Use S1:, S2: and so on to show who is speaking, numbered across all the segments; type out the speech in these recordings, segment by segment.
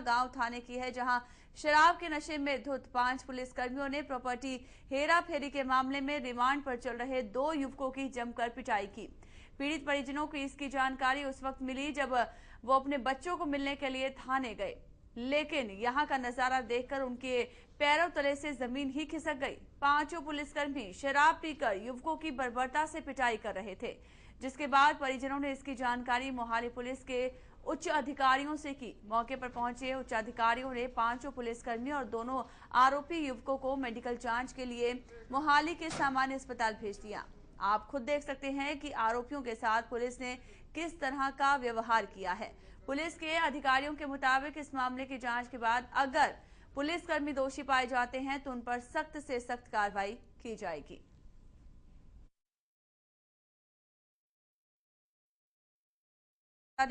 S1: गांव थाने की है, जहां शराब के नशे में धुत 5 पुलिसकर्मियों ने प्रॉपर्टी हेरा फेरी के मामले में रिमांड पर चल रहे 2 युवकों की जमकर पिटाई की। पीड़ित परिजनों को इसकी जानकारी उस वक्त मिली जब वो अपने बच्चों को मिलने के लिए थाने गए, लेकिन यहां का नजारा देखकर उनके पैरों तले से जमीन ही खिसक गई। 5 पुलिसकर्मी शराब पीकर युवकों की बर्बरता से पिटाई कर रहे थे, जिसके बाद परिजनों ने इसकी जानकारी मोहाली पुलिस के उच्च अधिकारियों से की। मौके पर पहुंचे उच्च अधिकारियों ने 5 पुलिसकर्मी और दोनों आरोपी युवकों को मेडिकल जांच के लिए मोहाली के सामान्य अस्पताल भेज दिया। आप खुद देख सकते हैं कि आरोपियों के साथ पुलिस ने किस तरह का व्यवहार किया है। पुलिस के अधिकारियों के मुताबिक इस मामले की जांच के बाद अगर पुलिसकर्मी दोषी पाए जाते हैं तो उन पर सख्त से सख्त कार्रवाई की जाएगी।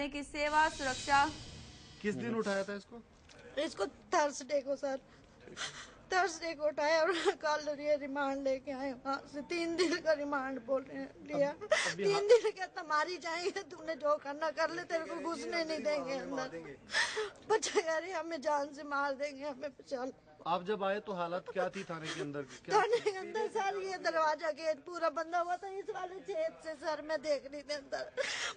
S1: की सेवा सुरक्षा
S2: किस दिन उठाया था
S3: इसको थर्सडे को सर, थर्सडे को उठाया और कल ये रिमांड लेके आए। वहाँ से 3 दिन का रिमांड बोल रहे हैं लिया। 3 दिन कहता मारी जाएंगे, तूने जो करना कर ले, तेरे को घुसने नहीं देंगे अंदर। बच्चा कह रहे हमें जान से मार देंगे, हमें चल।
S2: आप जब आए तो हालत क्या थी थाने के अंदर?
S3: थाने के अंदर सर ये दरवाजा गेट पूरा बंदा हुआ था, इस वाले छेद से सर मैं देख रही थी अंदर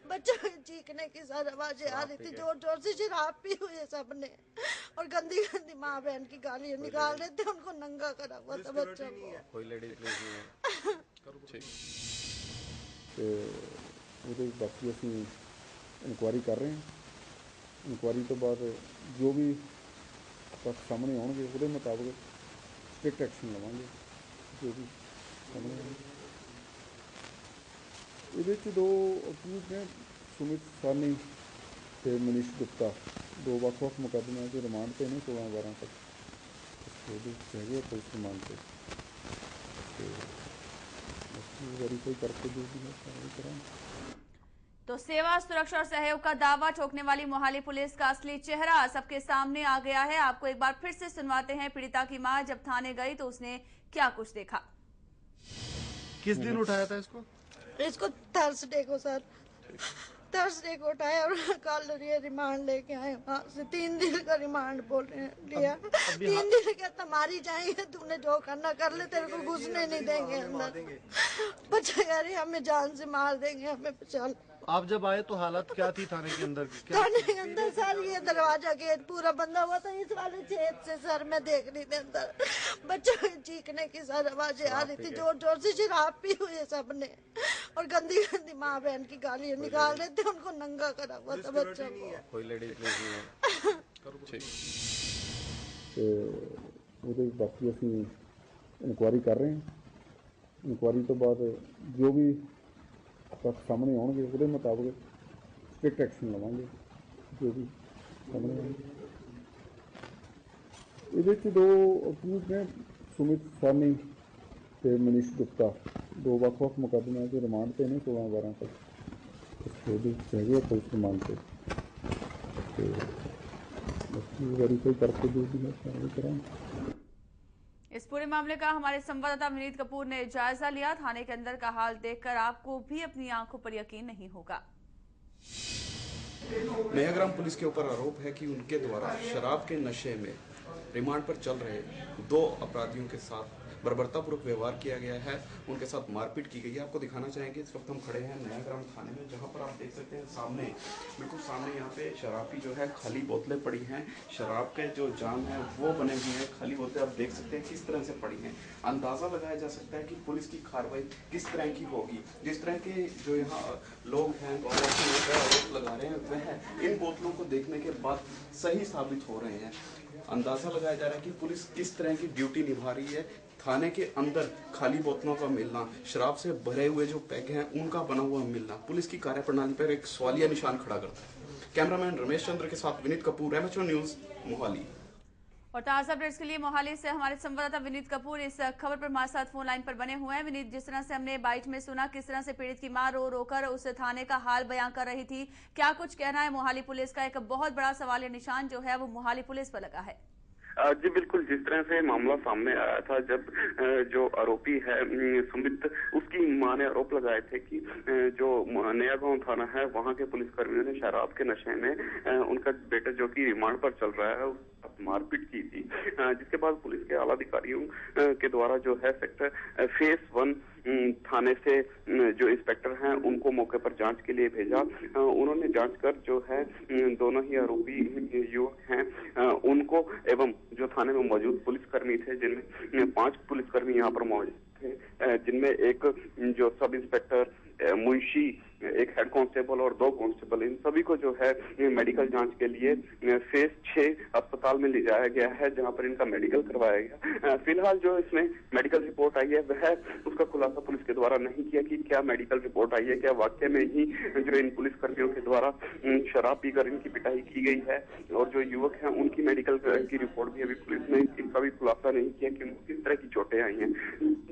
S3: बच्चों के चीखने की सर आवाजें आ रही थी, जोर जोर से। शराब पी हुई है सबने और गंदी गंदी माँ बहन की गालियां निकाल रहे थे, उनको नंगा करा हुआ था बच्चों को।
S2: कोई लेडीज नहीं
S4: बाकी असं इनकुआरी कर रहे हैं। इनकुआरी तो बाद जो भी सामने आउणगे ਉਹਦੇ मुताबिक स्ट्रिक्ट एक्शन लवांगे जो भी सामने आउणगे। ਇਹਦੇ 'ਚ 2 ਅਕਿਊਜ਼ ਨੇ, ਸੁਮਿਤ ਸਾਨੀ ਤੇ ਮਨੀਸ਼ ਗੁਪਤਾ, 2 ਵੱਖ-ਵੱਖ ਮੁਕੱਦਮਿਆਂ 'ਚ ਰਿਮਾਂਡ ਤੇ ਨੇ 16-12 ਤੱਕ। ਉਹਦੇ ਹੈਗੇ ਪੁਲਿਸ ਰਿਮਾਂਡ ਤੇ वेरीफाई करके जो भी है कार्रवाई कराएंगे।
S1: तो सेवा सुरक्षा और सहयोग का दावा ठोकने वाली मोहाली पुलिस का असली चेहरा सबके सामने आ गया है। आपको एक बार फिर से सुनवाते हैं। पीड़िता की मां जब थाने गई तो उसने क्या कुछ देखा।
S2: किस दिन उठाया था
S3: इसको थर्सडे को सर, थर्सडे को उठाया और कल ये रिमांड लेके आए। वहाँ से 3 दिन का रिमांड बोल रहे हैं लिया। 3 दिन कहता मारी जाएंगे, तूने जो करना कर ले, तेरे को घुसने नहीं देंगे अंदर। बच्चा कह रहे हमें जान से मार देंगे, हमें चल।
S2: आप जब आए तो हालत क्या थी थाने के अंदर?
S3: थाने के अंदर सर ये दरवाजा गेट पूरा बंदा हुआ था, इस वाले छेद से सर मैं देख रही थी अंदर बच्चों के चीखने की सर आवाजें आ रही थी, जोर जोर से। शराब पी हुई है सबने और गंदी गंदी माँ बहन की गालियां निकाल रहे थे, उनको नंगा करा हुआ था बच्चों को।
S2: कोई लेडीज
S4: नहीं बाकी असं इनकुआरी कर रहे हैं। इनकुआरी तो बाद जो भी सामने आउणगे ਉਹਦੇ ਮੁਤਾਬਕ स्ट्रिक्ट एक्शन लवांगे जो भी सामने आउणगे। ਇਹਦੇ 'ਚ 2 ਅਕਿਊਜ਼ ਨੇ, ਸੁਮਿਤ ਸਾਨੀ ਤੇ ਮਨੀਸ਼ ਗੁਪਤਾ, 2 ਵੱਖ-ਵੱਖ ਮੁਕੱਦਮਿਆਂ 'ਚ ਰਿਮਾਂਡ ਤੇ ਨੇ 16-12 ਤੱਕ। ਉਹਦੇ ਹੈਗੇ ਪੁਲਿਸ ਰਿਮਾਂਡ ਤੇ वेरीफाई करके जो भी है कार्रवाई कराएंगे।
S1: इस पूरे मामले का हमारे संवाददाता विनीत कपूर ने जायजा लिया। थाने के अंदर का हाल देखकर आपको भी अपनी आंखों पर यकीन नहीं होगा।
S5: नयाग्राम पुलिस के ऊपर आरोप है कि उनके द्वारा शराब के नशे में रिमांड पर चल रहे 2 अपराधियों के साथ बर्बरतापूर्वक व्यवहार किया गया है, उनके साथ मारपीट की गई है। आपको दिखाना चाहेंगे, इस वक्त हम खड़े हैं नयाग्राम थाने में, जहां पर आप देख सकते हैं सामने, बिल्कुल सामने यहाँ पे शराब की जो है खाली बोतलें पड़ी हैं। शराब के जो जाम है वो बने हुए हैं, खाली बोतलें आप देख सकते हैं किस तरह से पड़ी हैं। अंदाजा लगाया जा सकता है कि पुलिस की कार्रवाई किस तरह की होगी। जिस तरह के जो यहाँ लोग हैं आरोप लगा रहे हैं, वह इन बोतलों को देखने के बाद सही साबित हो रहे हैं। अंदाजा लगाया जा रहा है कि पुलिस किस तरह की ड्यूटी निभा रही है। थाने के अंदर खाली बोतलों का मिलना, शराब से भरे हुए जो पैक हैं उनका बना हुआ मिलना, पुलिस की कार्यप्रणाली पर एक सवालिया निशान खड़ा करता है। कैमरामैन रमेश चंद्र के साथ विनीत कपूर, MHO न्यूज, मोहाली।
S1: और ताजा अपडेट्स के लिए मोहाली से हमारे संवाददाता विनीत कपूर इस खबर पर हमारे साथ फोन लाइन पर बने हुए हैं। विनीत, जिस तरह से हमने बाइट में सुना, किस तरह से पीड़ित की मां रो रोकर उस थाने का हाल बयां कर रही थी, क्या कुछ कहना है मोहाली पुलिस का? एक बहुत बड़ा सवालिया निशान जो है वो मोहाली पुलिस पर लगा है।
S6: जी बिल्कुल, जिस तरह से मामला सामने आया था जब जो आरोपी है सुमित, उसकी मां ने आरोप लगाए थे कि जो नया गांव थाना है वहां के पुलिसकर्मियों ने शराब के नशे में उनका बेटा जो कि रिमांड पर चल रहा है मारपीट की थी, जिसके बाद पुलिस के आला अधिकारियों के द्वारा जो है सेक्टर फेस 1 थाने से जो इंस्पेक्टर हैं उनको मौके पर जांच के लिए भेजा। उन्होंने जांच कर जो है दोनों ही आरोपी युवक हैं उनको एवं जो थाने में मौजूद पुलिसकर्मी थे, जिनमें 5 पुलिसकर्मी यहाँ पर मौजूद थे, जिनमें एक जो सब इंस्पेक्टर, मुंशी, एक हेड कांस्टेबल और 2 कांस्टेबल, इन सभी को जो है मेडिकल जांच के लिए फेस 6 अस्पताल में ले जाया गया है, जहां पर इनका मेडिकल करवाया गया। फिलहाल जो इसमें मेडिकल रिपोर्ट आई है वह उसका खुलासा पुलिस के द्वारा नहीं किया कि क्या मेडिकल रिपोर्ट आई है, क्या वाकई में ही जो इन पुलिसकर्मियों के द्वारा शराब पीकर इनकी पिटाई की गई है, और जो युवक हैं उनकी मेडिकल की रिपोर्ट भी अभी पुलिस ने इसका भी खुलासा नहीं किया कि उनको किस तरह की चोटें आई हैं।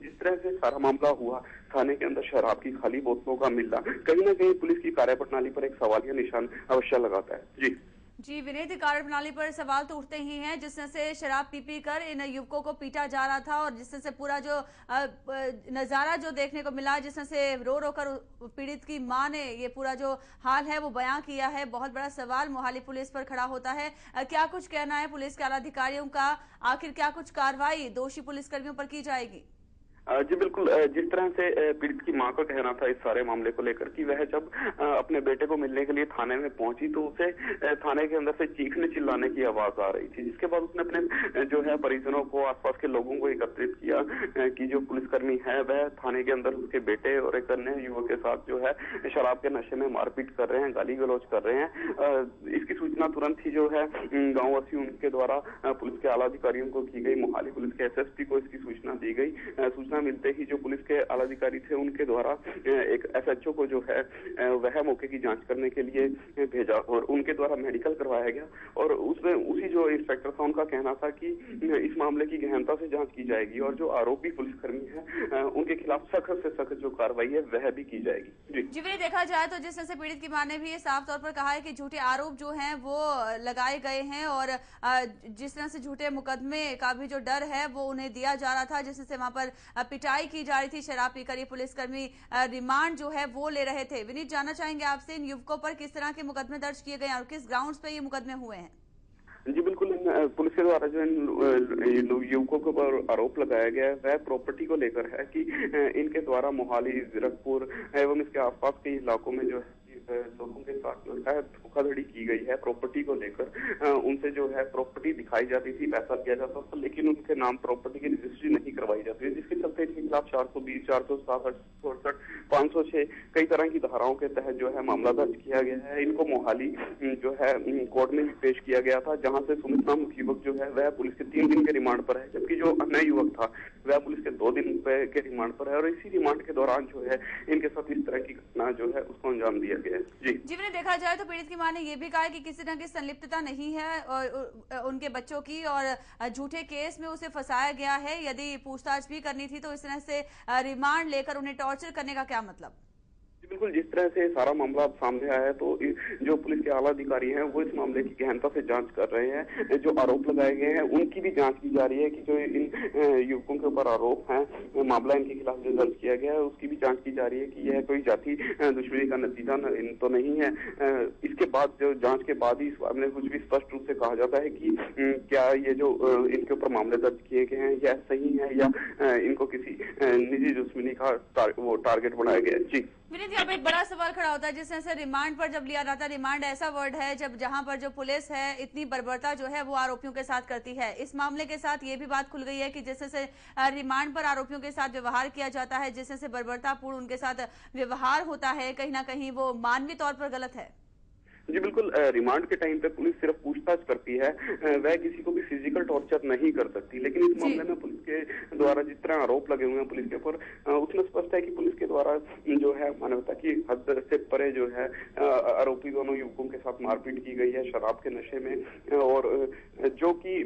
S6: जिस तरह से सारा मामला हुआ, थाने के अंदर शराब की खाली बोतलों का मिलना कहीं ना कहीं पुलिस की कार्यप्रणाली पर एक सवालिया निशान अवश्य लगाता है।
S1: जी विनीत, कार्यप्रणाली पर सवाल तो उठते ही हैं, जिसमें से शराब पी कर इन युवकों को पीटा जा रहा था, और जिसमें से पूरा जो नजारा जो देखने को मिला, जिसमें से रो रो कर पीड़ित की मां ने ये पूरा जो हाल है वो बयां किया है। बहुत बड़ा सवाल मोहाली पुलिस पर खड़ा होता है। क्या कुछ कहना है पुलिस के आला अधिकारियों का? आखिर क्या कुछ कार्रवाई दोषी पुलिसकर्मियों पर की जाएगी?
S6: जी बिल्कुल, जिस तरह से पीड़ित की मां का कहना था इस सारे मामले को लेकर कि वह जब अपने बेटे को मिलने के लिए थाने में पहुंची तो उसे थाने के अंदर से चीखने चिल्लाने की आवाज आ रही थी, जिसके बाद उसने अपने जो है परिजनों को, आसपास के लोगों को एकत्रित किया कि जो पुलिसकर्मी है वह थाने के अंदर उसके बेटे और एक अन्य युवक के साथ जो है शराब के नशे में मारपीट कर रहे हैं, गाली गलौज कर रहे हैं। इसकी सूचना तुरंत ही जो है गाँववासी उनके द्वारा पुलिस के आला अधिकारियों को की गई। मोहाली पुलिस के SSP को इसकी सूचना दी गई। सूचना मिलते ही जो पुलिस के आला अधिकारी थे उनके द्वारा एक SHO को जो है वह मौके की जांच करने के लिए भेजा और उनके द्वारा मेडिकल करवाया गया, और उसमें उसी जो इंस्पेक्टर था उनका कहना था कि इस मामले की गहनता से जांच की जाएगी और जो आरोपी पुलिसकर्मी है उनके खिलाफ सख्त से सख्त जो कार्रवाई है वह भी की जाएगी। जी
S1: वही देखा जाए तो जिस तरह से पीड़ित की मां ने भी साफ तौर पर कहा है कि झूठे आरोप जो हैं वो लगाए गए हैं, और जिस तरह से झूठे मुकदमे का भी जो डर है वो उन्हें दिया जा रहा था, जिससे वहां पर पिटाई की जा रही थी। शराब पीकर ये पुलिसकर्मी रिमांड जो है वो ले रहे थे। विनीत, जानना चाहेंगे आपसे इन युवकों पर किस तरह के मुकदमे दर्ज किए गए हैं और किस ग्राउंड्स पे ये मुकदमे हुए हैं?
S6: जी बिल्कुल, पुलिस के द्वारा जो इन युवकों के ऊपर आरोप लगाया गया है वह प्रॉपर्टी को लेकर है कि इनके द्वारा मोहाली, जीरकपुर एवं इसके आसपास के इलाकों में जो है लोगों के साथ जो है धोखाधड़ी की गई है प्रॉपर्टी को लेकर। उनसे जो है प्रॉपर्टी दिखाई जाती थी, पैसा दिया जाता था, लेकिन उनके नाम प्रॉपर्टी की रजिस्ट्री नहीं करवाई जाती थी, जिसके चलते इनके खिलाफ 420, 467, 467, 506 कई तरह की धाराओं के तहत जो है मामला दर्ज किया गया है। इनको मोहाली जो है कोर्ट में भी पेश किया गया था, जहां से सुमित नामक युवक जो है वह पुलिस के 3 दिन के रिमांड पर है, जबकि जो अन्य युवक था वह पुलिस के 2 दिन के रिमांड पर है, और इसी रिमांड के दौरान जो है इनके साथ इस तरह की घटना जो है उसको अंजाम दिया गया है।
S1: जी मैंने देखा जाए तो पीड़ित की मां ने यह भी कहा है कि किसी तरह की संलिप्तता नहीं है और उनके बच्चों की, और झूठे केस में उसे फंसाया गया है। यदि पूछताछ भी करनी थी तो इस तरह से रिमांड लेकर उन्हें टॉर्चर करने का क्या मतलब?
S6: बिल्कुल, जिस तरह से सारा मामला अब सामने आया है तो जो पुलिस के आला अधिकारी हैं वो इस मामले की गहनता से जांच कर रहे हैं। जो आरोप लगाए गए हैं उनकी भी जांच की जा रही है कि जो इन युवकों के ऊपर आरोप है, मामला इनके खिलाफ जो दर्ज किया गया है उसकी भी जांच की जा रही है कि यह कोई जाति दुश्मनी का नतीजा तो नहीं है। इसके बाद जो जांच के बाद ही इस मामले में कुछ भी स्पष्ट रूप से कहा जाता है कि क्या ये जो इनके ऊपर मामले दर्ज किए गए हैं यह सही है या इनको किसी निजी दुश्मनी का टारगेट बनाया गया है। जी
S1: विनीत, यहाँ पे एक बड़ा सवाल खड़ा होता है जिस तरह से रिमांड पर जब लिया जाता है, रिमांड ऐसा वर्ड है जब जहां पर जो पुलिस है इतनी बर्बरता जो है वो आरोपियों के साथ करती है। इस मामले के साथ ये भी बात खुल गई है कि जिस तरह से रिमांड पर आरोपियों के साथ व्यवहार किया जाता है, जिस तरह से बर्बरतापूर्ण उनके साथ व्यवहार होता है, कहीं ना कहीं वो मानवीय तौर पर गलत है।
S6: जी बिल्कुल, रिमांड के टाइम पे पुलिस सिर्फ पूछताछ करती है, वह किसी को भी फिजिकल टॉर्चर नहीं कर सकती। लेकिन इस मामले में पुलिस के द्वारा जिस तरह आरोप लगे हुए हैं पुलिस के ऊपर, उसमें स्पष्ट है कि पुलिस के द्वारा जो है मानवता की हद से परे जो है आरोपी दोनों युवकों के साथ मारपीट की गई है शराब के नशे में, और जो कि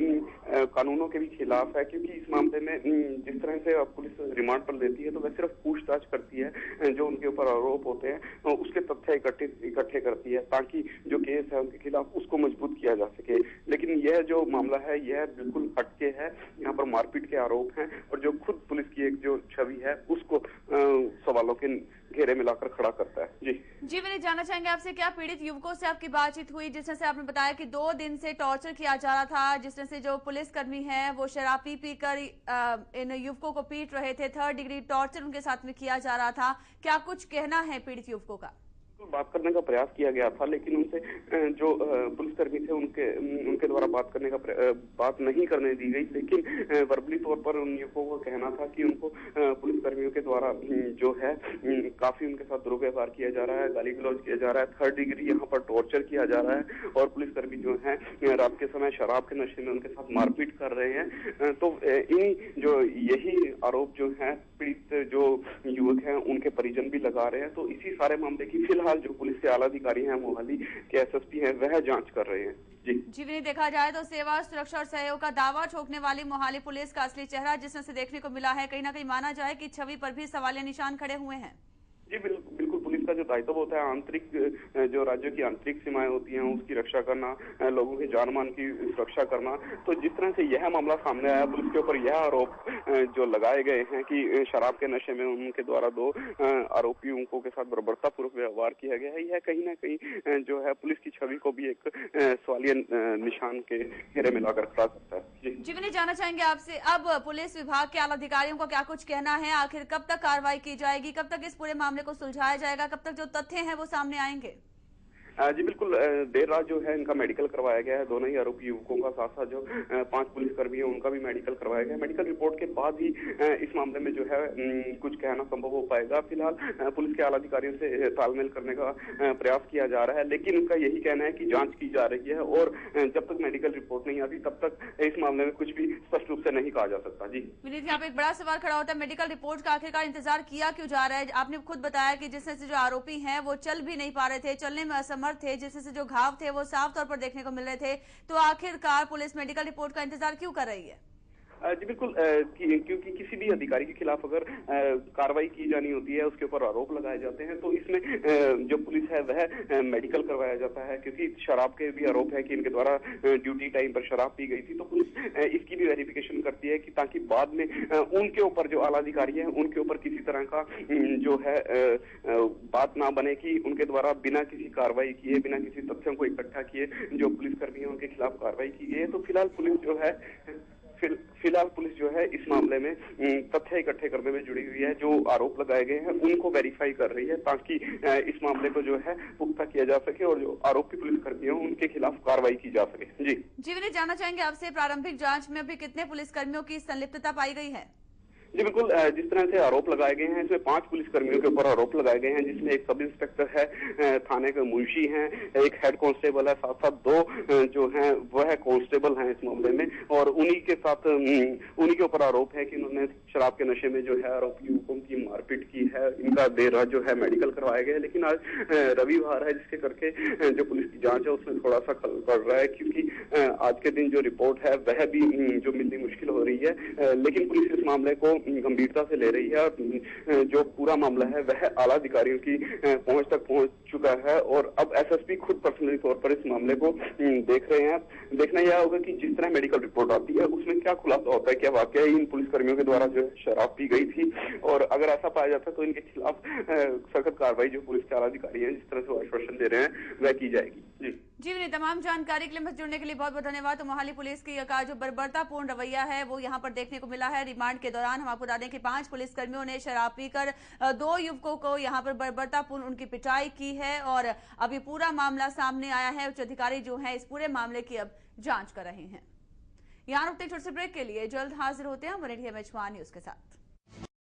S6: कानूनों के भी खिलाफ है, क्योंकि इस मामले में जिस तरह से पुलिस रिमांड पर लेती है तो वह सिर्फ पूछताछ करती है, जो उनके ऊपर आरोप होते हैं उसके तथ्य इकट्ठे करती है ताकि जो केस है उनके खिलाफ उसको मजबूत किया जा सके। लेकिन यह जो मामला है यह बिल्कुल हटके है, यहाँ पर मारपीट के आरोप हैं और जो खुद पुलिस की एक जो छवि है उसको सवालों के घेरे में लाकर खड़ा करता है। जी
S1: विनीत, जानना चाहेंगे आपसे, क्या पीड़ित युवकों से आपकी बातचीत हुई? जिस तरह से आपने बताया कि 2 दिन से टॉर्चर किया जा रहा था, जिस तरह से जो पुलिसकर्मी है वो शराब पी कर इन युवकों को पीट रहे थे, 3rd डिग्री टॉर्चर उनके साथ में किया जा रहा था, क्या कुछ कहना है पीड़ित युवकों का?
S6: बात करने का प्रयास किया गया था, लेकिन उनसे जो पुलिसकर्मी थे उनके द्वारा बात नहीं करने दी गई। लेकिन वर्बली तौर पर उन युवकों को कहना था कि उनको पुलिसकर्मियों के द्वारा जो है काफी उनके साथ दुर्व्यवहार किया जा रहा है, गाली गलौज किया जा रहा है, 3rd डिग्री यहाँ पर टॉर्चर किया जा रहा है और पुलिसकर्मी जो है रात के समय शराब के नशे में उनके साथ मारपीट कर रहे हैं। तो यही आरोप जो है पीड़ित जो युवक हैं उनके परिजन भी लगा रहे हैं। तो इसी सारे मामले की फिलहाल जो पुलिस के आला अधिकारी हैं, मोहाली के एसएसपी हैं, वह जांच कर रहे हैं। जी
S1: विनीत, देखा जाए तो सेवा, सुरक्षा और सहयोग का दावा ठोकने वाली मोहाली पुलिस का असली चेहरा जिसमें से देखने को मिला है, कहीं ना कहीं माना जाए कि छवि पर भी सवालिया निशान खड़े हुए हैं।
S6: जी बिल्कुल पुलिस का जो दायित्व होता है आंतरिक जो राज्यों की आंतरिक सीमाएं होती हैं उसकी रक्षा करना, लोगों के जान मान की सुरक्षा करना। तो जिस तरह से यह मामला सामने आया, पुलिस के ऊपर यह आरोप जो लगाए गए हैं कि शराब के नशे में उनके द्वारा 2 आरोपियों के साथ बर्बरतापूर्वक व्यवहार किया गया है, यह कहीं ना कहीं जो है पुलिस की छवि को भी एक सवालिया निशान के घेरे में लाकर खड़ा करता है।
S1: जी विनीत, जानना चाहेंगे आपसे, अब पुलिस विभाग के आला अधिकारियों को क्या कुछ कहना है? आखिर कब तक कार्रवाई की जाएगी, कब तक इस पूरे मामले को सुलझाया जाएगा, कब तक जो तथ्य हैं वो सामने आएंगे?
S6: जी बिल्कुल, देर रात जो है इनका मेडिकल करवाया गया है, दोनों ही आरोपी युवकों का, साथ साथ जो 5 पुलिसकर्मी है उनका भी मेडिकल करवाया गया है। मेडिकल रिपोर्ट के बाद ही इस मामले में जो है कुछ कहना संभव हो पाएगा। फिलहाल पुलिस के आला अधिकारियों से तालमेल करने का प्रयास किया जा रहा है, लेकिन उनका यही कहना है कि जांच की जा रही है और जब तक मेडिकल रिपोर्ट नहीं आती तब तक इस मामले में कुछ भी स्पष्ट रूप से नहीं कहा जा सकता। जी
S1: विनीत, यहाँ पे एक बड़ा सवाल खड़ा होता है, मेडिकल रिपोर्ट का आखिरकार इंतजार किया क्यों जा रहा है? आपने खुद बताया कि जिसमें से जो आरोपी हैं वो चल भी नहीं पा रहे थे, चलने में असमर्थ थे, जिसमें से जो घाव थे वो साफ तौर पर देखने को मिल रहे थे, तो आखिरकार पुलिस मेडिकल रिपोर्ट का इंतजार क्यों कर रही है?
S6: जी बिल्कुल, क्योंकि किसी भी अधिकारी के खिलाफ अगर कार्रवाई की जानी होती है, उसके ऊपर आरोप लगाए जाते हैं, तो इसमें जो पुलिस है वह मेडिकल करवाया जाता है। क्योंकि शराब के भी आरोप है कि इनके द्वारा ड्यूटी टाइम पर शराब पी गई थी, तो पुलिस इसकी भी वेरिफिकेशन करती है कि ताकि बाद में उनके ऊपर जो आला अधिकारी है उनके ऊपर किसी तरह का जो है बात ना बने कि उनके द्वारा बिना किसी कार्रवाई किए, बिना किसी तथ्यों को इकट्ठा किए जो पुलिसकर्मी है उनके खिलाफ कार्रवाई की गई है। तो फिलहाल पुलिस जो है इस मामले में तथ्य इकट्ठे करने में जुड़ी हुई है, जो आरोप लगाए गए हैं उनको वेरीफाई कर रही है ताकि इस मामले को जो है पुख्ता किया जा सके और जो आरोपी पुलिसकर्मी हैं उनके खिलाफ कार्रवाई की जा सके। जी
S1: विनीत, जानना चाहेंगे आपसे, प्रारंभिक जांच में अभी कितने पुलिसकर्मियों की संलिप्तता पाई गई है?
S6: जी बिल्कुल, जिस तरह से आरोप लगाए गए हैं इसमें 5 पुलिसकर्मियों के ऊपर आरोप लगाए गए हैं, जिसमें एक सब इंस्पेक्टर है, थाने के मुंशी हैं, एक हेड कांस्टेबल है, साथ साथ 2 जो हैं वह कांस्टेबल हैं इस मामले में। और उन्हीं के ऊपर आरोप है कि उन्होंने शराब के नशे में जो है आरोपी युवकों की मारपीट की है। इनका देर रात जो है मेडिकल करवाया गया है, लेकिन आज रविवार है जिसके करके जो पुलिस की जाँच है उसमें थोड़ा सा खलल पड़ रहा है, क्योंकि आज के दिन जो रिपोर्ट है वह भी जो मिलनी मुश्किल हो रही है। लेकिन पुलिस इस मामले को गंभीरता से ले रही है और जो पूरा मामला है वह आला अधिकारियों की पहुंच तक पहुंच चुका है और अब एसएसपी खुद पर्सनली तौर पर इस मामले को देख रहे हैं। देखना यह होगा कि जिस तरह मेडिकल रिपोर्ट आती है उसमें क्या खुलासा होता है, क्या वाकई इन पुलिसकर्मियों के द्वारा जो शराब पी गई थी, और अगर ऐसा पाया जाता है तो इनके खिलाफ सख्त कार्रवाई जो पुलिस के आला अधिकारी हैं जिस तरह से आश्वासन दे रहे हैं वह की जाएगी।
S1: जी विनीत, तमाम जानकारी के लिए मुझसे जुड़ने के लिए बहुत बहुत धन्यवाद। तो मोहाली पुलिस की का जो बर्बरतापूर्ण रवैया है वो यहाँ पर देखने को मिला है। रिमांड के दौरान हम आपको बता दें कि 5 पुलिसकर्मियों ने शराब पीकर 2 युवकों को यहाँ पर बर्बरतापूर्ण उनकी पिटाई की है और अब ये पूरा मामला सामने आया है। उच्च अधिकारी जो है इस पूरे मामले की अब जांच कर रहे हैं। यहाँ रुकते छोटे से ब्रेक के लिए, जल्द हाजिर होते हैं वन इंडिया न्यूज के साथ।